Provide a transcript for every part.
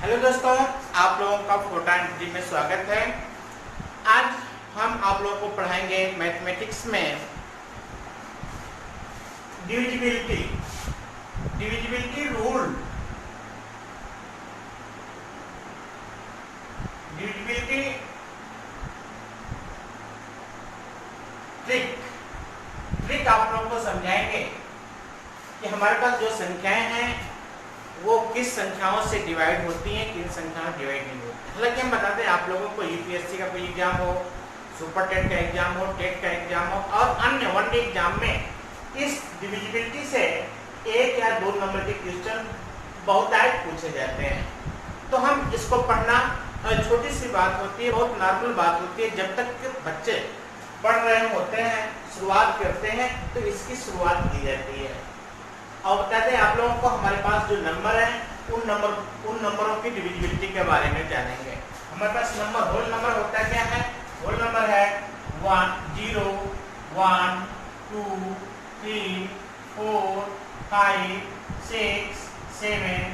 Hello दोस्तों, आप लोगों का फोटा एंट्री में स्वागत है। आज हम आप लोगों को पढ़ाएंगे मैथमेटिक्स में divisibility divisibility rule, divisibility trick आप लोगों को समझाएंगे कि हमारे पास जो संख्याएं हैं वो किस संख्याओं से डिवाइड होती हैं, किन संख्याओं से डिवाइड नहीं होती। हालांकि हम बताते हैं आप लोगों को यूपीएससी का कोई एग्जाम हो, सुपर टेट का एग्जाम हो, टेट का एग्जाम हो और अन्य वन डे एग्जाम में इस डिविजिबिलिटी से 1 या 2 नंबर के क्वेश्चन बहुतायत पूछे जाते हैं। तो हम इसको पढ़ना छोटी सी बात होती है, बहुत नॉर्मल बात होती है। जब तक के बच्चे पढ़ रहे होते हैं, शुरुआत करते हैं, तो इसकी शुरुआत की जाती है। और बताते हैं आप लोगों को हमारे पास जो नंबर है उन नंबरों की डिविजिबिलिटी के बारे में जानेंगे। हमारे पास होल नंबर होता क्या है? होल नंबर है 1 0 1 2 3 4 5 6 7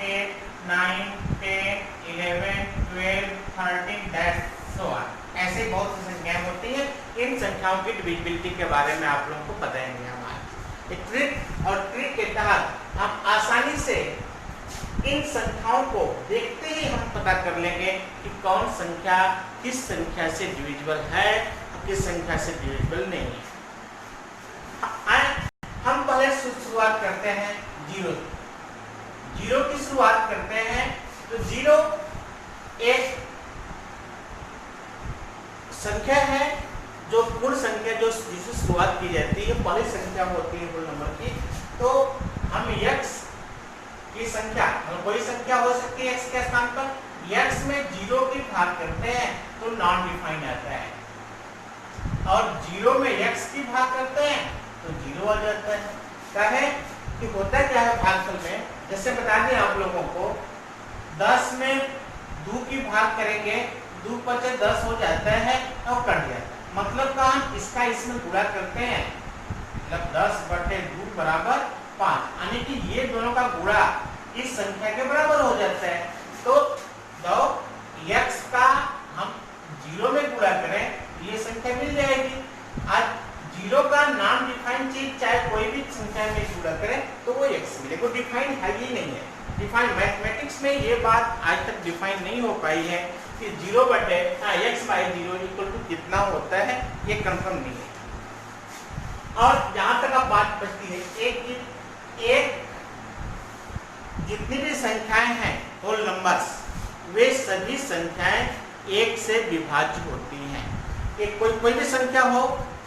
8 9 10 11 12 13 so on। ऐसे बहुत सी संख्याएं होती हैं। इन संख्याओं की डिविजिबिलिटी के बारे में आप लोगों को बताएंगे हमारे ट्रिक के तहत हम आसानी से इन संख्याओं को देखते ही हम पता कर लेंगे कि कौन संख्या किस संख्या से डिविजिबल है और किस संख्या से डिविजिबल नहीं है। हम पहले शुरुआत करते हैं जीरो की शुरुआत करते हैं। तो जीरो एक संख्या है जो पूर्ण संख्या जो जिससे शुरुआत की जाती है, पहली संख्या होती है पूर्ण नंबर की। तो हम x की संख्या, कोई संख्या हो सकती है x के स्थान पर, x में 0 की भाग करते हैं तो नॉन डिफाइंड आता है, और 0 में x की भाग करते हैं तो 0 आ जाता है। क्या है कि होता क्या है भागफल में, जैसे बता दें आप लोगों को, 10 में 2 की भाग करेंगे, 2 × 10 हो जाता है और कट जाता है। मतलब का हम इसका इसमें गुणा करते हैं, मतलब 10/2 बराबर 5, यानी कि ये दोनों का गुणा इस संख्या के बराबर हो जाता है। तो x का हम 0 में गुणा करें ये संख्या मिल जाएगी। आज 0 का नॉन डिफाइंड चीज चाहे कोई भी संख्या में गुणा करें तो वो x मिलेगा। डिफाइंड है ही नहीं है। डिफाइंड मैथमेटिक्स में ये बात आज तक डिफाइन नहीं हो पाई है कि x/0 इक्वल टू कितना होता है, ये कंफर्म नहीं है। और जहां तक अब बात बचती है एक जितनी भी संख्याएं हैं होल नंबर्स, वे सभी संख्याएं 1 से विभाज्य होती हैं। एक कोई भी संख्या हो,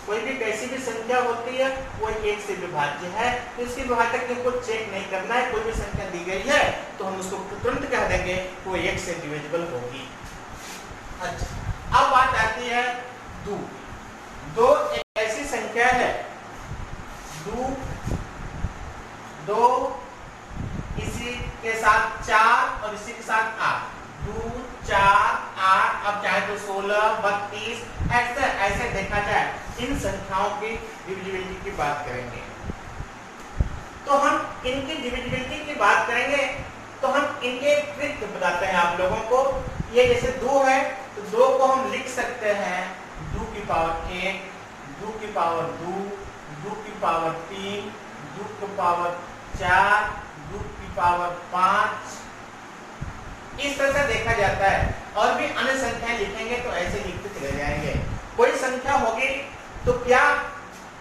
कोई भी कैसी भी संख्या होती है वो 1 से विभाज्य है। तो इसके विभाजक को चेक नहीं करना है। कोई भी संख्या दी गई है तो हम उसको तुरंत कह देंगे वो 1 से डिविजिबल होगी। अच्छा, अब बात आती है दो एक ऐसी संख्या है, दो इसी के साथ 4 और इसी के साथ 8, 2 4 8, अब चाहे तो 16 32 ऐसे देखा जाए इन संख्याओं की डिविजिबिलिटी की बात करेंगे। तो हम इनकी डिविजिबिलिटी की बात करेंगे तो हम इनके ट्रिक बताते हैं आप लोगों को। ये जैसे 2 है तो 2 को हम लिख सकते हैं 2 की पावर 1, 2 की पावर 2, 2 की पावर 3, 2 की पावर 4, 2 की पावर 5। इस तरह से देखा जाता है। और भी अन्य संख्याएं लिखेंगे तो ऐसे लिखते चले जाएंगे। कोई संख्या होगी तो क्या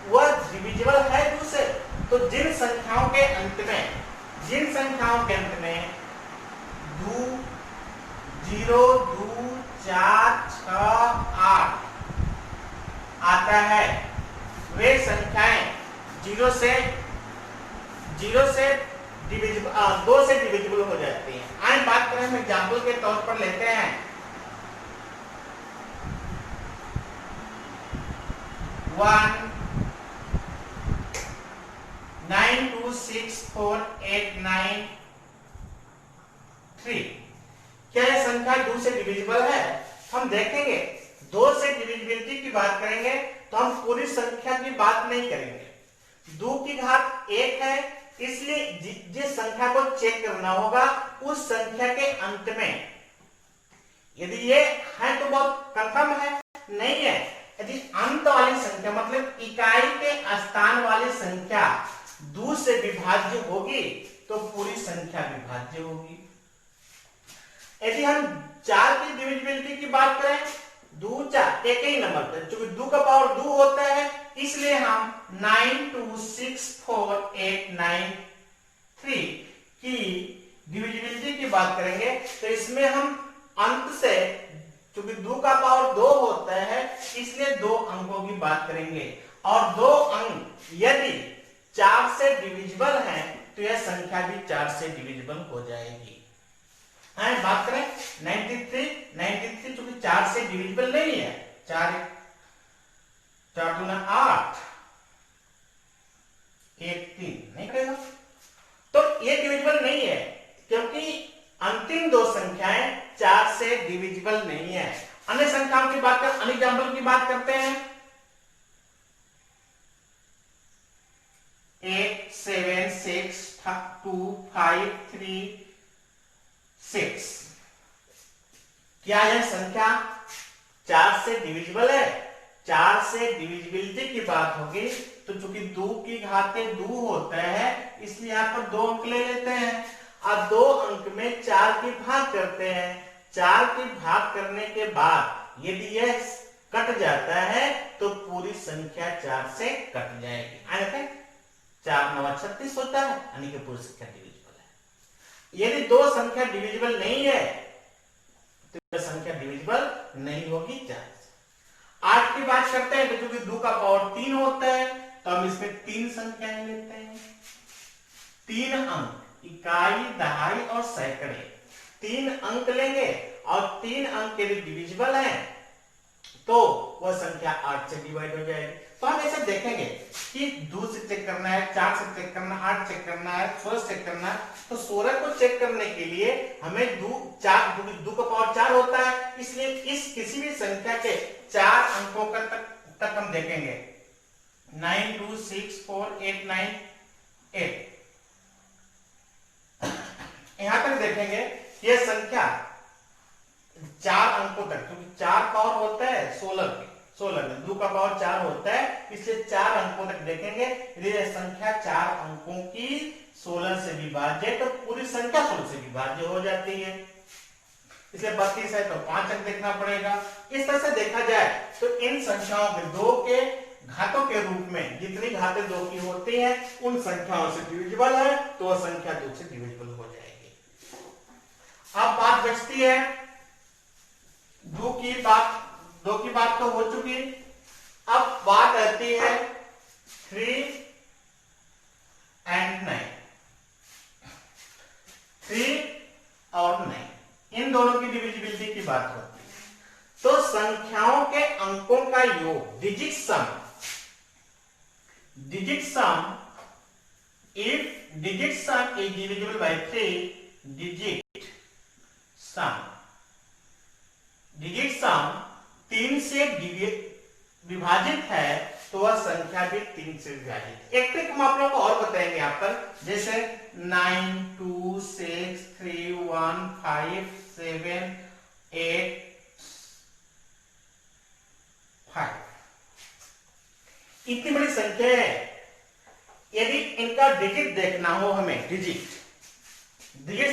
वह डिविजिबल है 2 से? तो जिन संख्याओं के अंत में 2 0 2 4 6 8 आता है, वे संख्याएं 2 से डिविजिबल 2 से डिविजिबल हो जाती हैं। आइए बात करें, हम एग्जाम्पल के तौर पर लेते हैं 1 9 2 6 4 8 9 3। क्या यह संख्या 2 से डिविजिबल है? हम देखेंगे 2 से डिविजिबिलिटी की बात करेंगे तो हम पूरी संख्या की बात नहीं करेंगे। 2 की घात 1 है इसलिए जिस संख्या को चेक करना होगा उस संख्या के अंत में, यदि ये है तो बहुत कंफर्म है, नहीं है, यदि अंत वाली संख्या मतलब इकाई के स्थान वाली संख्या 2 से विभाज्य होगी तो पूरी संख्या विभाज्य होगी। यदि हम 4 की डिविजिबिलिटी की बात करें, 2 4 एक ही नंबर पर, क्योंकि 2 का पावर 2 होता है, इसलिए हम 9 2 6 4 8 9 3 की डिविजिबिलिटी की बात करेंगे तो इसमें हम अंत से, क्योंकि 2 का पावर 2 होता है इसलिए 2 अंकों की बात करेंगे, और 2 अंक यदि 4 से डिविजिबल है तो यह संख्या भी 4 से डिविजिबल हो जाएगी। बात करें 93 चूंकि 4 से डिविजिबल नहीं है, 4 दूना 8 1 3 नहीं करेगा, तो ये डिविजिबल नहीं है क्योंकि अंतिम 2 संख्याएं 4 से डिविजिबल नहीं है। अन्य संख्याओं की बात कर, अन्य एग्जाम्पल की बात करते हैं। 8 7 6 2 5 3 6, क्या यह संख्या 4 से डिविजिबल है? 4 से डिविजिबिलिटी की बात होगी तो चूंकि 2 की घाते 2 होता है इसलिए यहां पर 2 अंक ले लेते हैं। अब 2 अंक में 4 की भाग करते हैं, 4 की भाग करने के बाद यदि यह कट जाता है तो पूरी संख्या 4 से कट जाएगी। 4 9 36 होता है, यानी कि पूरी संख्या डिविजिबल है। यदि 2 संख्या डिविजिबल नहीं है तो यह संख्या डिविजिबल नहीं होगी 4 से। 8 की बात करते हैं तो क्योंकि 2 का पावर 3 होता है तो हम इसमें 3 संख्याएं लेते हैं। 3 अंक, इकाई, दहाई और सैकड़े, 3 अंक लेंगे और 3 अंक यदि डिविजिबल है तो वह संख्या 8 से डिवाइड हो जाएगी। तो हम ऐसे देखेंगे कि 2 से चेक करना है, 4 से चेक करना है, 8 चेक करना है, 16 चेक करना है। तो 16 को चेक करने के लिए हमें 2 का पावर 4 होता है, इसलिए इस किसी भी संख्या के 4 अंकों तक हम देखेंगे। 9 2 6 4 8 9 8, यहां तक देखेंगे यह संख्या 4 अंकों तक, क्योंकि 4 पावर होता है 16 में 2 का पावर 4 होता है इसलिए 4 अंकों तक देखेंगे। यदि यह संख्या 4 अंकों की 16 से विभाज्य तो पूरी संख्या 16 से विभाज्य हो जाती है, इसलिए 32 है तो 5 अंक देखना पड़ेगा। इस तरह से देखा जाए तो इन संख्याओं के 2 के घातों के रूप में जितनी घातें 2 की होती हैं उन संख्याओं से डिविजिबल है तो वह संख्या 2 से डिविजिबल हो जाएगी। अब बात बचती है 2 की बात तो हो चुकी, अब बात आती है 3 and 9, 3 और 9 इन दोनों की डिविजिबिलिटी की बात होती है। तो संख्याओं के अंकों का योग, digit some, if digit sum is divisible by 3, digit sum 3 से विभाजित है तो वह संख्या भी 3 से विभाजित। एक ट्रिक हम आप लोगों को और बताएंगे यहाँ पर, जैसे 9 2 6 3 1 5 7 8 5, इतनी बड़ी संख्या है। यदि इनका डिजिट देखना हो, हमें डिजिट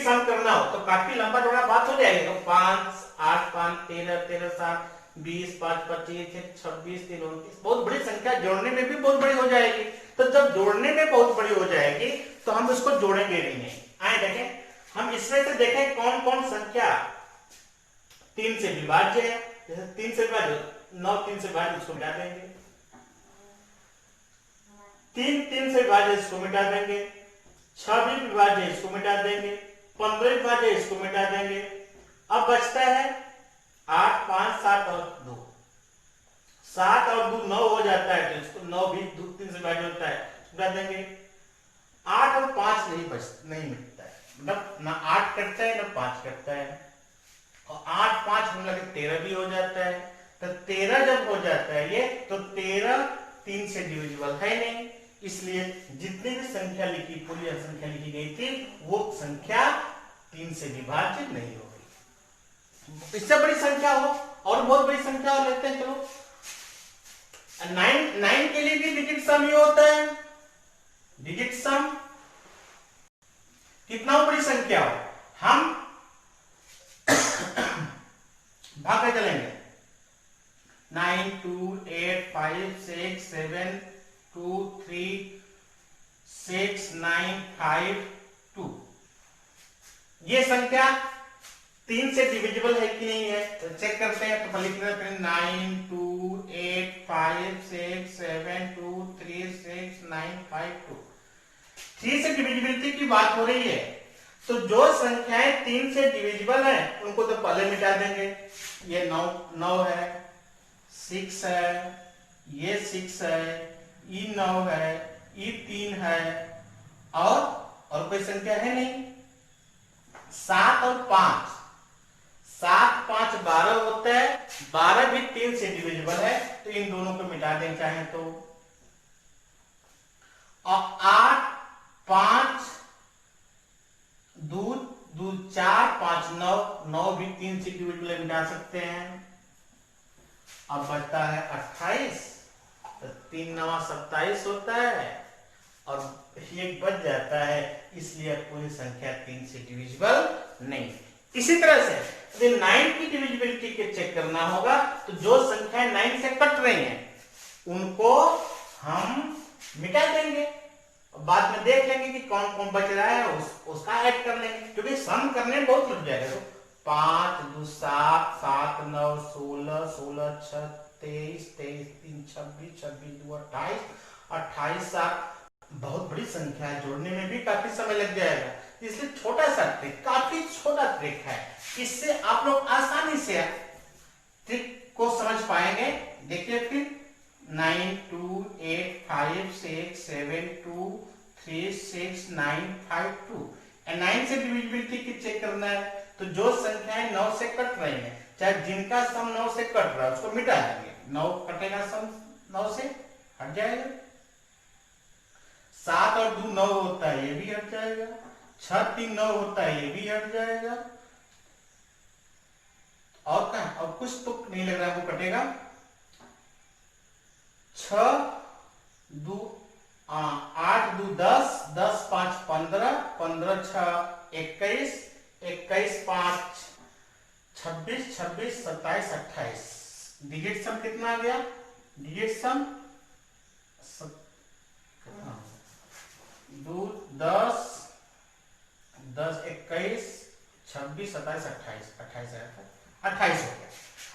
सम करना हो तो काफी लंबा थोड़ा बात हो जाएगी। तो 5 8 5 13 13 7 20 5 25 26 3 29, बहुत बड़ी संख्या, जोड़ने में भी बहुत बड़ी हो जाएगी। तो जब जोड़ने में बहुत बड़ी हो जाएगी तो हम इसको जोड़ेंगे नहीं। आए देखें, हम इसमें से देखें कौन कौन संख्या 3 से विभाज्य है। जैसे 3 से विभाज्य 9 3 से विभाज्य, उसको मिटा देंगे। 3 से विभाज्य, इसको मिटा देंगे। 6 भी विभाज्य, इसको मिटा देंगे। 15 विभाज्य, इसको मिटा देंगे। अब बचता है 8 5 7 और 2, 7 और 2 9 हो जाता है तो इसको 9 भी 3 से विभाज्य होता है, मिटा देंगे। 8 और 5 नहीं मिटता है, मतलब ना 8 कटता है ना 5 कटता है, और 8 5 मिला के 13 भी हो जाता है। तो 13 जब हो जाता है ये, तो 13 3 से डिविजिबल है नहीं, इसलिए जितनी भी संख्या लिखी, पूरी संख्या लिखी गई थी, वो संख्या 3 से विभाज्य नहीं हो गई। इससे बड़ी संख्या हो और बहुत बड़ी संख्या हो लेते हैं, चलो 9 के लिए भी डिजिट सम ही होता है। डिजिट सम कितना बड़ी संख्या हो, हम भाग में चलेंगे। 9 2 8 5 6 7 2 3 6 9 5 2। ये संख्या 3 से डिविजिबल है कि नहीं है, तो चेक करते हैं। तो लिख रहे हैं 9 2 8 5 6 7 2 3 6 9 5 2। 3 से डिविजिबिलिटी की बात हो रही है, तो जो संख्याएं 3 से डिविजिबल है उनको तो पहले मिटा देंगे। ये 9 है, 6 है, ये 6 है, ये 9 है, ये 3 है, और कोई संख्या है नहीं। 7 और 5, 7 5 12 होता है, 12 भी 3 से डिविजिबल है, तो इन दोनों को मिटा दें चाहे तो। और 8 5 2 2 4 5 9, 9 भी 3 से डिविजिबल मिटा सकते हैं। अब बचता है 28, तो 3 9 27 होता है, और एक बच जाता है, इसलिए पूरी संख्या 3 से डिविजिबल नहीं। इसी तरह से यदि 9 की डिविजिबिलिटी के चेक करना होगा, तो जो संख्याएं 9 से कट रही हैं उनको हम मिटा देंगे, बाद में देख लेंगे कि कौन कौन बच रहा है, उसका ऐड कर लेंगे, क्योंकि सम करने में बहुत लग जाएगा। तो 5 2 7 7 9 16 16 6 23 23 3 26 26 2 28 28 7, बहुत बड़ी संख्या है, जोड़ने में भी काफी समय लग जाएगा। इसलिए छोटा सा ट्रिक, काफी छोटा ट्रिक है, इससे आप लोग आसानी से ट्रिक को समझ पाएंगे। देखिए फिर 9 2 8 5 6 7 2 3 6 9 5 2। 9 से डिविजिबिलिटी की चेक करना है, तो जो संख्याएं 9 से कट रही हैं, चाहे जिनका सम 9 से कट रहा है उसको मिटा देंगे। 9 कटेगा, सम 9 से हट जाएगा। 7 और 2 9 होता है, ये भी हट जाएगा। 6 3 9 होता है, ये भी हट जाएगा। और क्या, और कुछ तो नहीं लग रहा वो कटेगा। 6 2 8 2 10 10 5 15 15 6 21 21 5 26 26 27 28। डिजिट सम कितना आ गया? डिजिट सम 2 10 10 21 26 27 28 28 हो गया।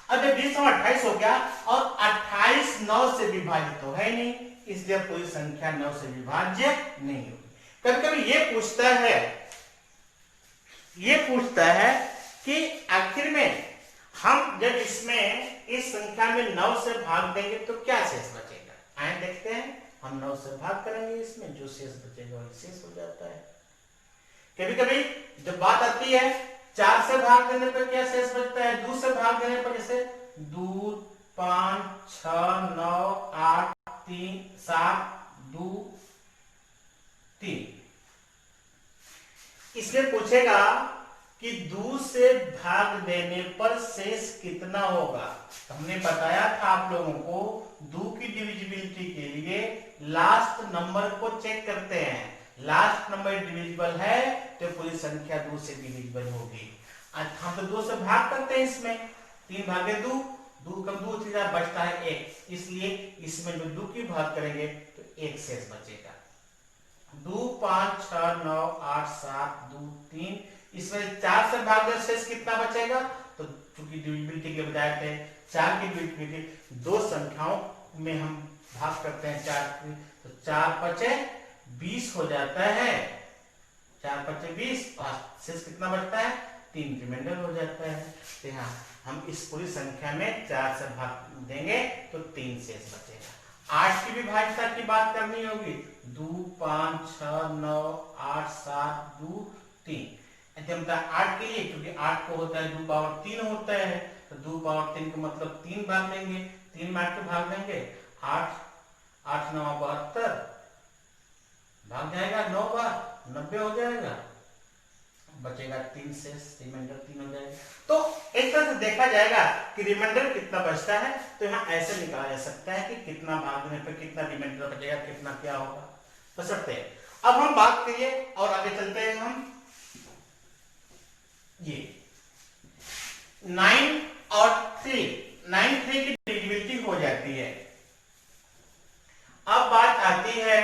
अब जब 20 और 28 हो गया, और 28 9 से विभाजित तो है नहीं, इसलिए पूरी संख्या 9 से विभाज्य नहीं होगी। कभी कभी ये पूछता है कि आखिर में हम जब इसमें इस संख्या में 9 से भाग देंगे तो क्या शेष बचेगा। आए देखते हैं, हम 9 से भाग करेंगे, इसमें जो शेष बचेगा वही शेष हो जाता है। कभी कभी जब बात आती है 4 से भाग देने पर क्या शेष बचता है, 2 से भाग देने पर, जैसे 2 5 6 9 8 3 7 2 3। इसमें पूछेगा कि 2 से भाग देने पर शेष कितना होगा। तो हमने बताया था आप लोगों को, 2 की डिविजिबिलिटी के लिए लास्ट नंबर को चेक करते हैं। लास्ट नंबर डिविजिबल है तो पूरी संख्या 2 से डिविजिबल होगी। हम तो 2 से भाग करते हैं, इसमें 3 भागे 2, 2 कम 2 बचता है 1, इसलिए इसमें जो 2 की भाग करेंगे तो 1 शेष बचेगा। 2 5 6 9 8 7 2 3, इसमें 4 से भाग दे शेष कितना बचेगा। तो चूंकि डिविजिबिलिटी के बजाय थे 4 की डिविजिबिलिटी, 2 संख्याओं में हम भाग करते हैं 4, तो 4 बचे 20 हो जाता है। 4 बचे 20, और शेष कितना बचता है, 3 रिमाइंडर हो जाता है। तो यहाँ हम इस पूरी संख्या में 4 से भाग देंगे तो 3 शेष बचेगा। 8 की विभाज्यता की बात करनी होगी, 2 5 6 9 8 7 2 3। 8 के लिए, क्योंकि 8 को होता है 2 पावर 3 होता है, तो 2 पावर 3 का मतलब 3 भाग लेंगे, 3 में 8 को भाग देंगे, 8 8 9 72, भाग जाएगा 9 बार, 90 हो जाएगा, बचेगा 3 से, रिमाइंडर 3 हो जाएगा। तो एक तरह से देखा जाएगा कि रिमाइंडर कितना बचता है, तो यहाँ ऐसे निकाला जा सकता है कि कितना भागने पर कितना रिमाइंडर बचेगा, कितना क्या होगा, बचते हैं। अब हम बात करिए और आगे चलते हैं हम, ये 9 और 3 की डिविजिबिलिटी हो जाती है। अब बात आती है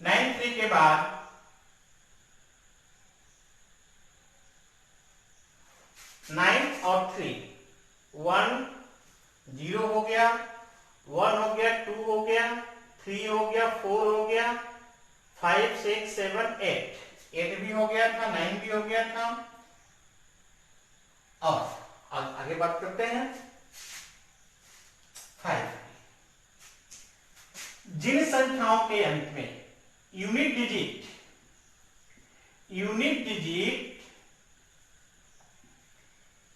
9 3 के बाद 9 और 3, 1 0 हो गया, 1 हो गया, 2 हो गया, 3 हो गया, 4 हो गया, 5 6 7 8 भी हो गया था, 9 भी हो गया था। और आगे बात करते हैं 5। जिन संख्याओं के अंत में यूनिट डिजिट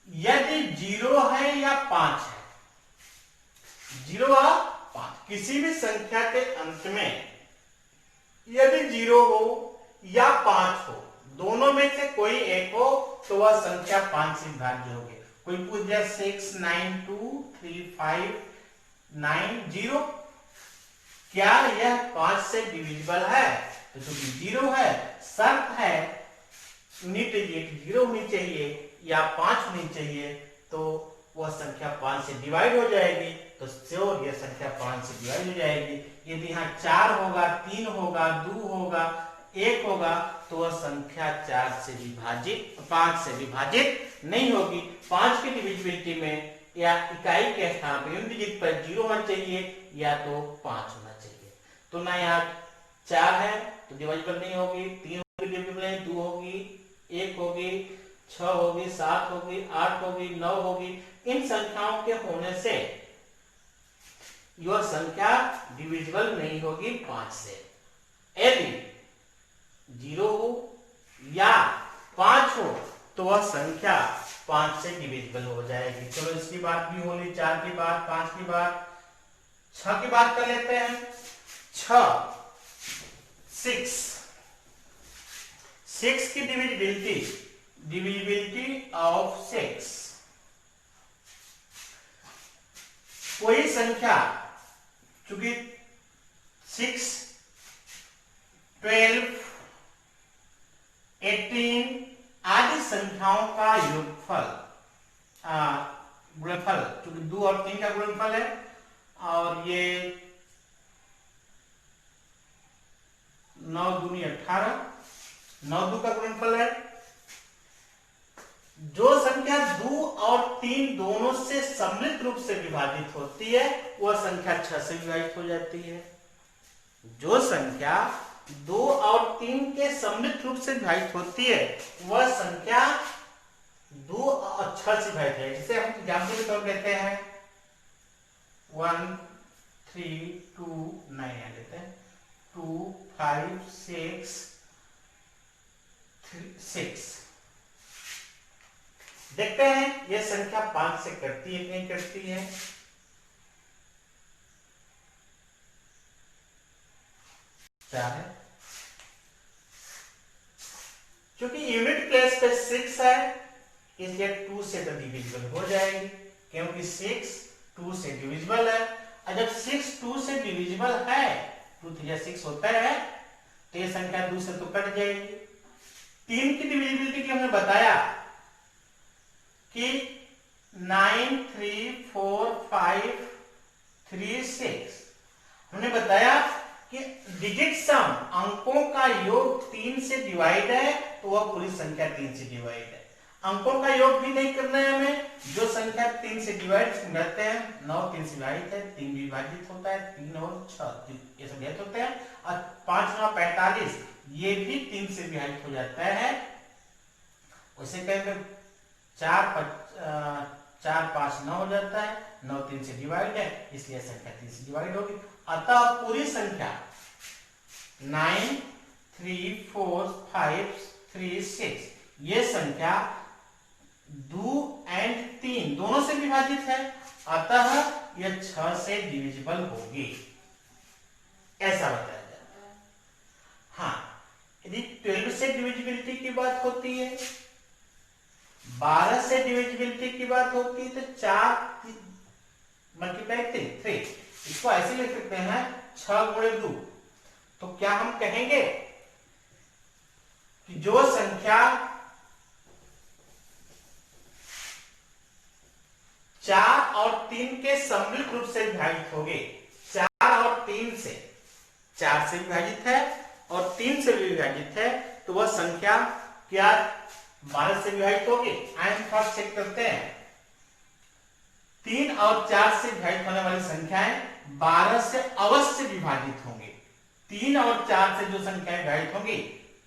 यदि 0 है या 5 है, 0 या 5, किसी भी संख्या के अंत में यदि 0 हो या 5 हो, दोनों में से कोई एक हो, तो वह संख्या 5 से विभाज्य होगी। कोई पूछ जाए 6 9 2 3 5 9 0, क्या यह 5 से डिविजिबल है? तो चूंकि 0 है, शर्त है यूनिट डिजिट 0 होनी चाहिए या 5 होनी चाहिए, तो वह संख्या 5 से डिवाइड हो जाएगी। तो श्योर यह संख्या 5 से डिवाइड हो जाएगी। यदि यहाँ 4 होगा, 3 होगा, 2 होगा, 1 होगा, तो वह संख्या 5 से विभाजित नहीं होगी। 5 की डिविजिबिलिटी में या इकाई के स्थान पर यूनिट डिजिट पर 0 होना चाहिए या तो 5 होना चाहिए। तो ना यहाँ 4 है तो डिवाइजिबल नहीं होगी, 3 होगी डिविजिबल नहीं, 2 होगी, 1 होगी, 6 होगी, 7 होगी, 8 होगी, 9 होगी। इन संख्याओं के होने से यह संख्या डिविजिबल नहीं होगी 5 से। यदि 0 हो या 5 हो तो वह संख्या 5 से डिविजिबल हो जाएगी। चलो इसकी बात भी होगी, 4 की बात, 5 की बात, 6 की बात कर लेते हैं। 6 की डिविजिबिलिटी ऑफ 6, कोई संख्या चूंकि 6 12 18 आदि संख्याओं का गुणनफल चूंकि 2 और 3 का गुणनफल है, और ये 9 दूनी 18, 9 2 का गुणनफल है। जो संख्या 2 और 3 दोनों से सम्मिलित रूप से विभाजित होती है, वह संख्या 6 से विभाजित हो जाती है। जो संख्या 2 और 3 के सम्मिलित रूप से विभाजित होती है, वह संख्या 2 और 6 से विभाजित है। जिसे हम एग्जाम्पल के तौर पर कहते हैं 1 3 2 9 लेते हैं, 2 5 6 6। देखते हैं यह संख्या 5 से करती है कि नहीं करती है। क्या है, क्योंकि यूनिट प्लेस पे 6 है, इसलिए 2 से तो डिविजिबल हो जाएगी, क्योंकि 6 2 से डिविजिबल है। और जब 6 2 से डिविजिबल है, 2 3 6 होता है, तो यह संख्या 2 से तो कट जाएगी। 3 की डिविजिबिलिटी हमने बताया कि 9 3 4 5 3 6। हमने बताया कि डिजिट सम अंकों का योग 3 से डिवाइड है, तो वह पूरी संख्या 3 से डिवाइड है। अंकों का योग भी नहीं करना है हमें, जो संख्या 3 से डिवाइड करते हैं, 9 3 से विभाजित है, 3 विभाजित होता है, 3 और 6 ये सब विभाजित होते हैं, और 5 9 45 ये भी 3 से विभाजित हो जाता है। उसे कहेंगे 4 5 9 हो जाता है, 9 3 से डिवाइड है, इसलिए संख्या 3 से डिवाइड होगी। अतः पूरी संख्या 9 3 4 5 3 6 ये संख्या 2 और 3 दोनों से विभाजित है, अतः यह 6 से डिविजिबल होगी, ऐसा बताया जाता है। हाँ, यदि 12 से डिविजिबिलिटी की बात होती है, 12 से डिविजिबिलिटी की बात होती है, तो 4 मल्टीप्लाई 3, इसको ऐसे लिख सकते हैं 6 गुणे 2। तो क्या हम कहेंगे कि जो संख्या 4 और 3 के सम्मिलित रूप से विभाजित होगी, 4 और 3 से, 4 से विभाजित है और 3 से भी विभाजित है, तो वह संख्या क्या 12 से विभाजित होगी? आइए फर्स्ट चेक करते हैं। 3 और 4 से विभाजित होने वाली संख्याएं 12 से अवश्य विभाजित होंगी। 3 और 4 से जो संख्याएं विभाजित होंगी,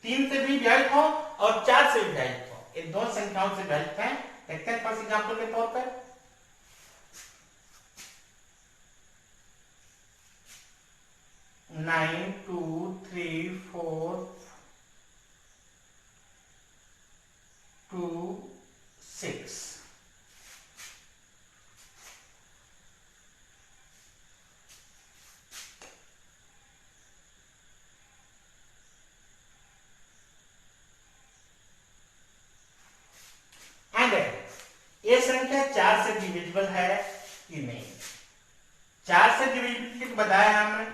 3 से भी विभाजित हो और 4 से विभाजित हो, इन दो संख्याओं से विभाजित है। देखते हैं फर्स्ट एग्जांपल के तौर पर। 9 2 3 4 2 6। ये संख्या 4 से डिविजिबल है कि नहीं? 4 से डिविजिबिलिटी बताया हमने,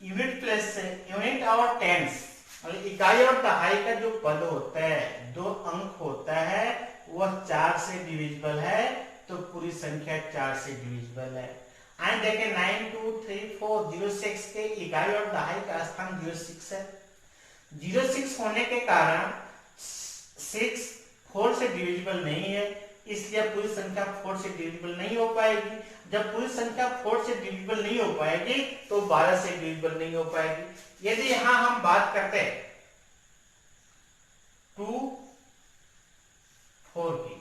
यूनिट प्लेस से, यूनिट और टेंस, मतलब इकाई और दहाई का जो पद होता है, जो अंक होता है, वह 4 से डिविजिबल है, तो पूरी संख्या 4 से डिविजिबल है। आइए देखें 9 2 3 4 06 के इकाई और दहाई का स्थान 06 है। 06 होने के कारण 6 4 से डिविजिबल नहीं है, इसलिए पूरी संख्या 4 से डिविजिबल नहीं हो पाएगी। जब पूरी संख्या 4 से डिविजिबल नहीं हो पाएगी तो 12 से डिविजिबल नहीं हो पाएगी। यदि यहां हम बात करते हैं 2 4 की,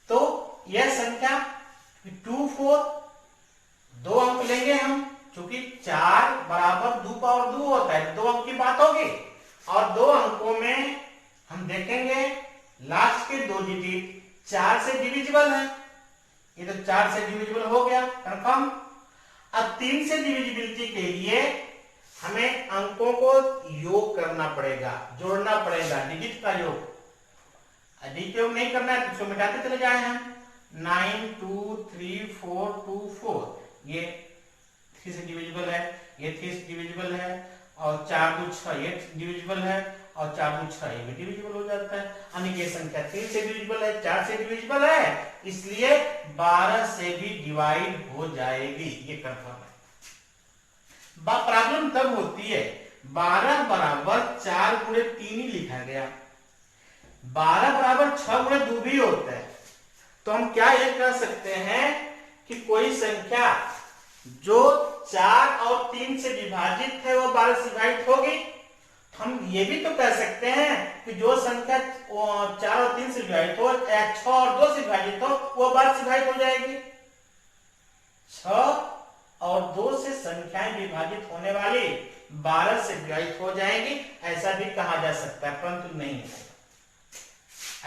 तो यह संख्या 2 4 दो अंक लेंगे हम, क्योंकि 4 बराबर 2 पावर 2 होता है, 2 अंक की बात होगी। और 2 अंकों में हम देखेंगे लास्ट के 2 डिजिट 4 से डिविजिबल है, ये तो 4 से डिविजिबल हो गया कंफर्म। अब 3 से डिविजिबिलिटी के लिए हमें अंकों को योग करना पड़ेगा, जोड़ना पड़ेगा, डिजिट का योग। अधिक योग नहीं करना है तो इसको मिटाते चले जाए हम। 9 2 3 4 2 4, ये 3 से डिविजिबल है, ये 3 से डिविजिबल है, और 4 2 6 ये डिविजिबल है, और 4 2 6 ये भी डिविजिबल हो जाता है। यानी ये संख्या 3 से डिविजिबल है, 4 से डिविजिबल है, इसलिए 12 से भी डिवाइड हो जाएगी, ये कंफर्म है। प्रॉब्लम तब होती है 12 बराबर 4 गुणे 3 ही लिखा गया, 12 बराबर 6 गुणे 2 भी होता है, तो हम क्या ये कह सकते हैं कि कोई संख्या जो 4 और 3 से विभाजित है वो 12 से विभाजित होगी। हम ये भी तो कह सकते हैं कि जो संख्या 4 और 3 से विभाजित हो, 6 और 2 से विभाजित हो, वो 12 से विभाजित हो जाएगी। 6 और 2 से संख्याएं विभाजित होने वाली 12 से विभाजित हो जाएंगी, ऐसा भी कहा जा सकता है, परंतु नहीं है,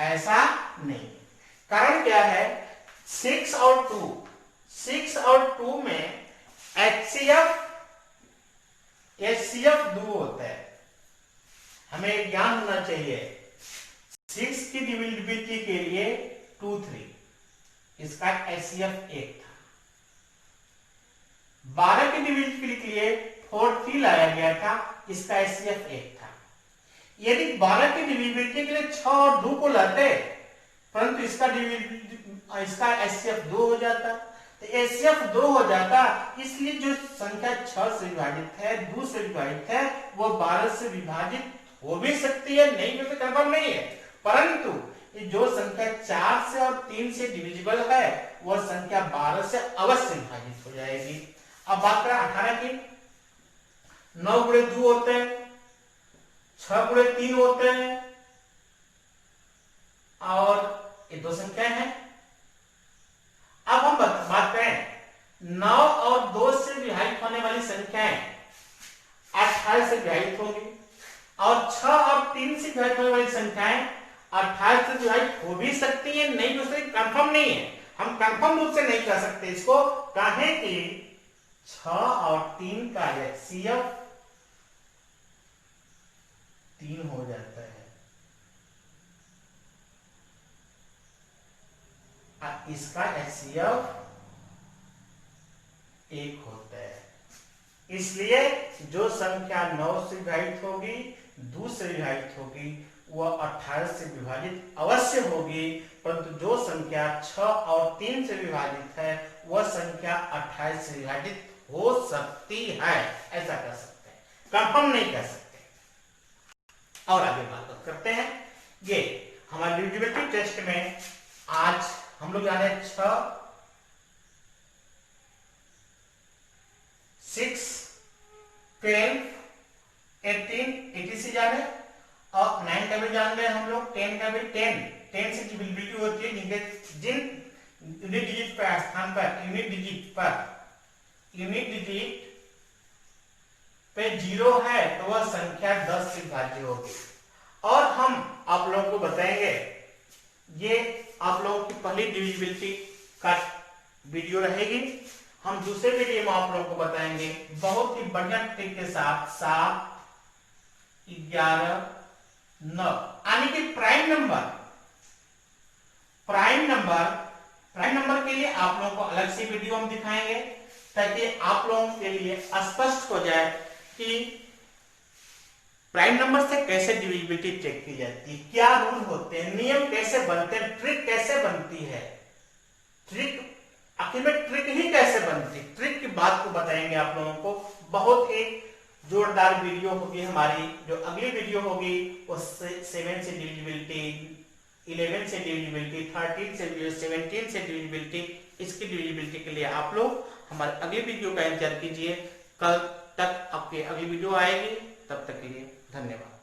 ऐसा नहीं। कारण क्या है? 6 और 2 में HCF 2 होता है, हमें ज्ञान होना चाहिए। 6 की डिविजिबिलिटी के लिए 2 3, इसका HCF 1 था। 12 की डिविजिबिलिटी के लिए 4 3 लाया गया था, इसका HCF 1 था। यदि 12 की डिविजिबिलिटी के लिए 6 और 2 को लाते, परंतु इसका HCF 2 हो जाता, तो HCF 2 हो जाता, इसलिए जो संख्या 6 से विभाजित है, 2 से विभाजित है, वो 12 से विभाजित हो भी सकती है, नहीं भी कंफर्म नहीं है, परंतु जो संख्या 4 से और 3 से डिविजिबल है, वह संख्या 12 से अवश्य विभाजित हो जाएगी। अब बात करें 18 की, 9 गुणे 2 होते हैं, 6 गुणे 3 होते हैं, और ये दो संख्याएं हैं। अब हम बात करें 9 और 2 से विभाजित होने वाली संख्याएं 28 से विभाजित होंगी, और 6 और 3 से विभाजित होने वाली संख्याएं 28 से डिवाइड हो भी सकती है, नहीं हो सकती, कंफर्म नहीं है, हम कंफर्म रूप से नहीं कह सकते इसको, कहें कि 6 और 3 का HCF 3 हो जाता है, और इसका HCF 1 होता है। इसलिए जो संख्या 9 से विभाजित होगी, 2 से विभाजित होगी, वह 18 से विभाजित अवश्य होगी, परंतु जो संख्या 6 और 3 से विभाजित है वह संख्या 28 से विभाजित हो सकती है, ऐसा कह सकते हैं, कंफर्म नहीं कह सकते। और आगे बात करते हैं, ये हमारे डिविजिबिलिटी टेस्ट में आज हम लोग जाने 6, 6, 12, 18, 80 से जाने, और 9 का भी जान गए हम लोग, 10 का भी, 10 से डिविजिबिलिटी होती है जिन यूनिट डिजिट पर स्थान पर यूनिट डिजिट पे 0 है तो वह संख्या 10 से विभाज्य होगी। और हम आप लोगों को बताएंगे, ये आप लोगों की पहली डिविजिबिलिटी का वीडियो रहेगी, हम दूसरे वीडियो में आप लोगों को बताएंगे बहुत ही बढ़िया ट्रिक के साथ 7, 11, 9 यानी कि प्राइम नंबर के लिए आप लोगों को अलग से वीडियो हम दिखाएंगे, ताकि आप लोगों के लिए स्पष्ट हो जाए कि प्राइम नंबर से कैसे डिविजिबिलिटी चेक की जाती है, क्या रूल होते हैं, नियम कैसे बनते हैं, ट्रिक कैसे बनती है, ट्रिक आखिर में ट्रिक ही कैसे बनती है, ट्रिक की बात को बताएंगे आप लोगों को। बहुत ही जोरदार वीडियो होगी हमारी, जो अगली वीडियो होगी वो 7 से डिविजिबिलिटी, 11 से डिविजिबिलिटी, 13 से 17 से डिविजिबिलिटी, इसकी डिविजिबिलिटी के लिए आप लोग हमारे अगली वीडियो का इंतजार कीजिए। कल तक आपकी अगली वीडियो आएगी, तब तक के लिए धन्यवाद।